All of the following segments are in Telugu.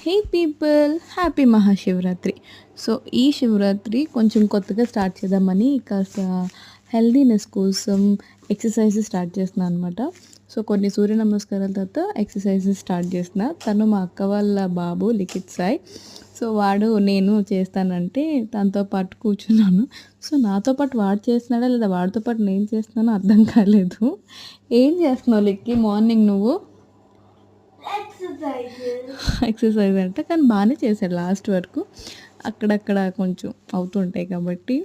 హే పీపుల్, హ్యాపీ మహాశివరాత్రి. సో ఈ శివరాత్రి కొంచెం కొత్తగా స్టార్ట్ చేద్దామని కాస్త హెల్దీనెస్ కోసం ఎక్సర్సైజెస్ స్టార్ట్ చేస్తున్నాను అనమాట. సో కొన్ని సూర్య నమస్కారాల తర్వాత ఎక్సర్సైజెస్ స్టార్ట్ చేసిన. తను మా అక్క వాళ్ళ బాబు లిఖిత్ సాయి. సో వాడు నేను చేస్తానంటే తనతో పాటు కూర్చున్నాను. సో నాతో పాటు వాడు చేస్తున్నాడా లేదా వాడితో పాటు నేను చేస్తున్నానో అర్థం కాలేదు. ఏం చేస్తున్నావు లిక్కి మార్నింగ్ నువ్వు? ఎక్సర్సైజ్ అంటే కానీ బాగానే చేశాడు లాస్ట్ వరకు. అక్కడక్కడ కొంచెం అవుతుంటాయి కాబట్టి.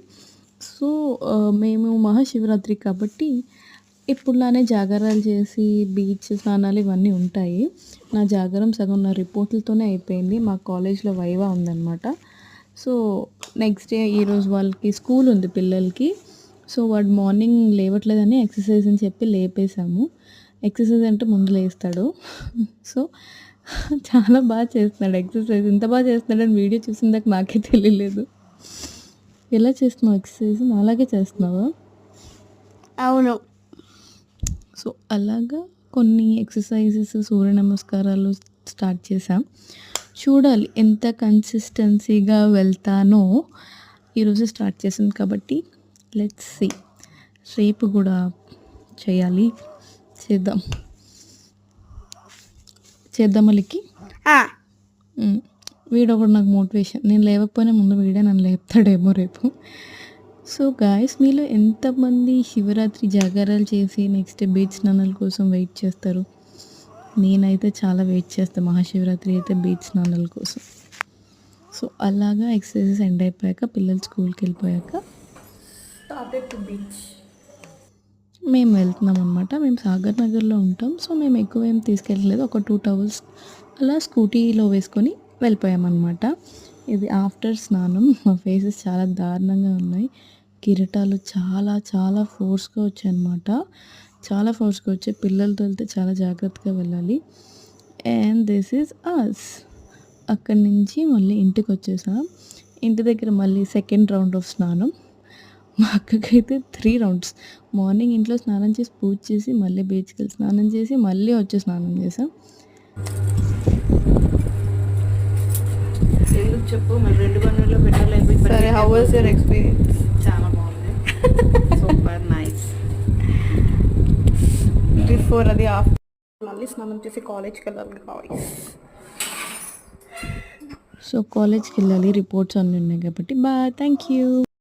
సో మేము మహాశివరాత్రి కాబట్టి ఇప్పుడులానే జాగారాలు చేసి బీచ్ స్నానాలు ఇవన్నీ ఉంటాయి. నా జాగారం సగం నా రిపోర్ట్లతోనే అయిపోయింది. మా కాలేజ్లో వైవా ఉందన్నమాట. సో నెక్స్ట్ డే ఈరోజు వాళ్ళకి స్కూల్ ఉంది పిల్లలకి. సో వాడు మార్నింగ్ లేవట్లేదని ఎక్సర్సైజ్ అని చెప్పి లేపేశాము. ఎక్సర్సైజ్ అంటే ముందు లేస్తాడు. సో చాలా బాగా చేస్తున్నాడు ఎక్సర్సైజ్. ఇంత బాగా చేస్తున్నాడని వీడియో చూసిందాక నాకే తెలియలేదు. ఎలా చేస్తున్నావు ఎక్సర్సైజ్? అలాగే చేస్తున్నావా? అవును. సో అలాగా కొన్ని ఎక్సర్సైజెస్ సూర్య నమస్కారాలు స్టార్ట్ చేసాం. చూడాలి ఎంత కన్సిస్టెన్సీగా వెళ్తానో. ఈరోజు స్టార్ట్ చేసాను కాబట్టి లెట్స్ సీ. రేపు కూడా చేయాలి. చేద్దామా లిక్కి? వీడు ఒకటి నాకు మోటివేషన్. నేను లేవకపోయినా ముందు వీడే నన్ను లేపుతాడేమో రేపు. సో గాయస్, మీలో ఎంతమంది శివరాత్రి జాగారాలు చేసి నెక్స్ట్ బీచ్ స్నానాల కోసం వెయిట్ చేస్తారు? నేనైతే చాలా వెయిట్ చేస్తాను మహాశివరాత్రి అయితే బీచ్ స్నానాల కోసం. సో అలాగా ఎక్సర్సైజెస్ ఎండ్ అయిపోయాక పిల్లలు స్కూల్కి వెళ్ళిపోయాక బీచ్ మేము వెళ్తున్నాం అనమాట. మేము సాగర్ నగర్లో ఉంటాం. సో మేము ఎక్కువ ఏం తీసుకెళ్ళలేదు. ఒక 2 టవల్స్ అలా స్కూటీలో వేసుకొని వెళ్ళిపోయామన్నమాట. ఇది ఆఫ్టర్ స్నానం. మా ఫేసెస్ చాలా దారుణంగా ఉన్నాయి. కిరీటాలు చాలా చాలా ఫోర్స్గా వచ్చాయి అనమాట. చాలా ఫోర్స్గా వచ్చాయి. పిల్లలతో వెళ్తే చాలా జాగ్రత్తగా వెళ్ళాలి. అండ్ దిస్ ఈజ్ అస్. అక్కడి నుంచి మళ్ళీ ఇంటికి వచ్చేసాం. ఇంటి దగ్గర మళ్ళీ సెకండ్ రౌండ్ ఆఫ్ స్నానం. మా అక్కకైతే 3 రౌండ్స్. మార్నింగ్ ఇంట్లో స్నానం చేసి పూజ చేసి మళ్ళీ బీచ్కి వెళ్ళి స్నానం చేసి మళ్ళీ వచ్చి స్నానం చేసాం. ఎందుకు చెప్పు, మరి 2 గంటల్లో పెట్రోల్ అయిపోయి. సరే, హౌ వాజ్ యువర్ ఎక్స్పీరియన్స్? చాలా బాగుంది. Super nice. బిఫోర్ అది ఆఫ్టర్ మళ్ళీ స్నానం చేసి కాలేజ్కి వెళ్ళాలి గాయ్స్. సో కాలేజ్కి వెళ్ళాలి, రిపోర్ట్స్ అన్నీ ఉన్నాయి కాబట్టి బాయ్, థ్యాంక్ యూ.